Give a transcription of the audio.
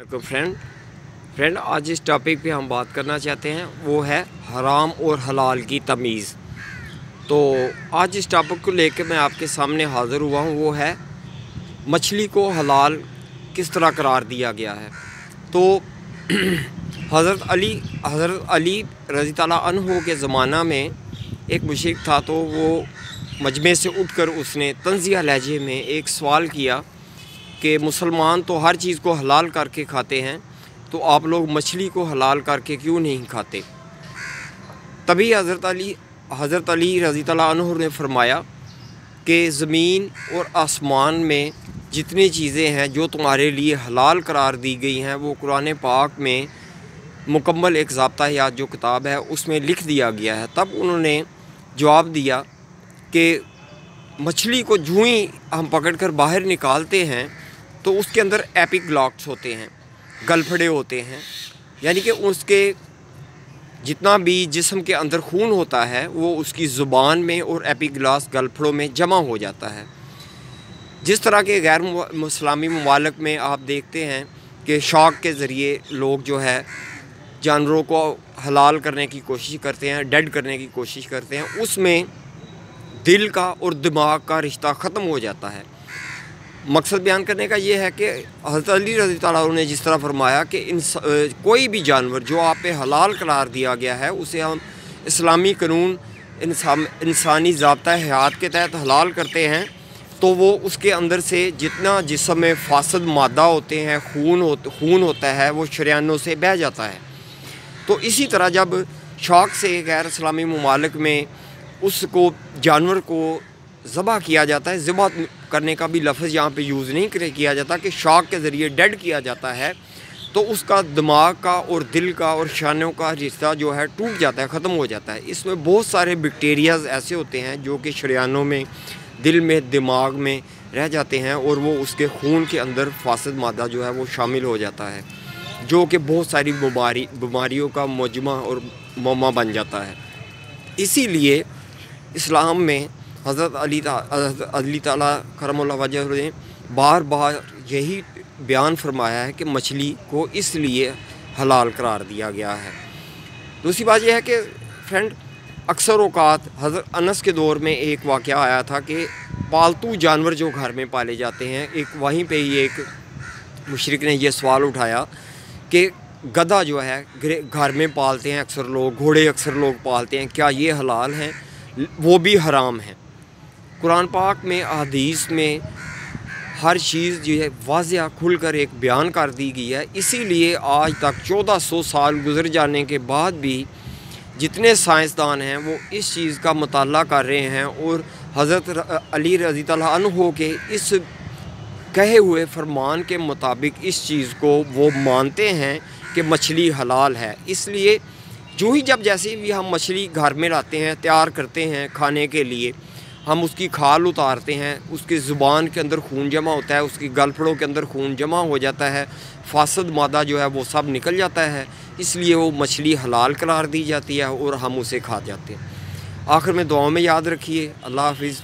Friend आज इस topic पे हम बात करना चाहते हैं वो है हराम और हलाल की तमीज़। तो आज इस टॉपिक को लेकर मैं आपके सामने हाज़िर हुआ हूँ, वो है मछली को हलाल किस तरह करार दिया गया है। तो हज़रत अली रज़ी ताला अन्हो के ज़माना में एक मुशरिक था, तो वो मजमे से उठकर उसने तंज़िया लहजे में एक सवाल किया कि मुसलमान तो हर चीज़ को हलाल करके खाते हैं, तो आप लोग मछली को हलाल करके क्यों नहीं खाते। तभी हज़रत अली रज़ी ताला अन्हु ने फरमाया कि ज़मीन और आसमान में जितनी चीज़ें हैं जो तुम्हारे लिए हलाल करार दी गई हैं, वो कुरान पाक में मुकम्मल एक ज़ाब्ता-ए-हयात जो किताब है उसमें लिख दिया गया है। तब उन्होंने जवाब दिया कि मछली को जूँ ही हम पकड़कर बाहर निकालते हैं तो उसके अंदर एपिग्लॉट्स होते हैं, गलफड़े होते हैं, यानी कि उसके जितना भी जिस्म के अंदर खून होता है वो उसकी ज़ुबान में और एपिग्लॉट्स गलफड़ों में जमा हो जाता है। जिस तरह के गैर मुस्लिमी ममालिक में आप देखते हैं कि शौक़ के ज़रिए लोग जो है जानवरों को हलाल करने की कोशिश करते हैं, डेड करने की कोशिश करते हैं, उसमें दिल का और दिमाग का रिश्ता ख़त्म हो जाता है। मकसद बयान करने का ये है कि हज़रत अली रज़ी ताला अन्हु ने जिस तरह फरमाया कि कोई भी जानवर जो आप पे हलाल करार दिया गया है उसे हम इस्लामी कानून इंसानी ज़ाब्ता-ए-हयात के तहत हलाल करते हैं, तो वो उसके अंदर से जितना जिस्म में फासद मादा होते हैं, खून होता है, वो शरियानों से बह जाता है। तो इसी तरह जब शौक़ से गैर इस्लामी ममालिक में उसको जानवर को ज़बह किया जाता है, ज़बह करने का भी लफ्ज़ यहाँ पे यूज़ नहीं किया जाता, कि शौक़ के ज़रिए डेड किया जाता है, तो उसका दिमाग का और दिल का और शानों का रिश्ता जो है टूट जाता है, ख़त्म हो जाता है। इसमें बहुत सारे बैक्टीरियाज़ ऐसे होते हैं जो कि शरियानों में, दिल में, दिमाग में रह जाते हैं और वो उसके खून के अंदर फासद मादा जो है वो शामिल हो जाता है, जो कि बहुत सारी बीमारियों का मुजमा और ममा बन जाता है। इसीलिए इस्लाम में हज़रत अली ताला करमुल्लाह वजह ने बार बार यही बयान फरमाया है कि मछली को इसलिए हलाल करार दिया गया है। दूसरी बात यह है कि फ्रेंड अक्सर औक़ात हज़रत अनस के दौर में एक वाक़या आया था कि पालतू जानवर जो घर में पाले जाते हैं, एक वहीं पे ही एक मुशरिक ने यह सवाल उठाया कि गधा जो है घर में पालते हैं अक्सर लोग, घोड़े अक्सर लोग पालते हैं, क्या ये हलाल हैं, वो भी हराम है। कुरान पाक में, हदीस में हर चीज़ जो है वाज़िया खुल कर एक बयान कर दी गई है। इसीलिए आज तक 1400 साल गुज़र जाने के बाद भी जितने साइंसदान हैं वो इस चीज़ का मुताला कर रहे हैं और हज़रत अली रज़ी ताला अन्हु के इस कहे हुए फरमान के मुताबिक इस चीज़ को वो मानते हैं कि मछली हलाल है। इसलिए जैसे भी हम मछली घर में लाते हैं, तैयार करते हैं खाने के लिए, हम उसकी खाल उतारते हैं, उसकी ज़ुबान के अंदर खून जमा होता है, उसकी गलफड़ों के अंदर खून जमा हो जाता है, फासद मादा जो है वो सब निकल जाता है, इसलिए वो मछली हलाल करार दी जाती है और हम उसे खा जाते हैं। आखिर में दुआ में याद रखिए। अल्लाह हाफ़िज़।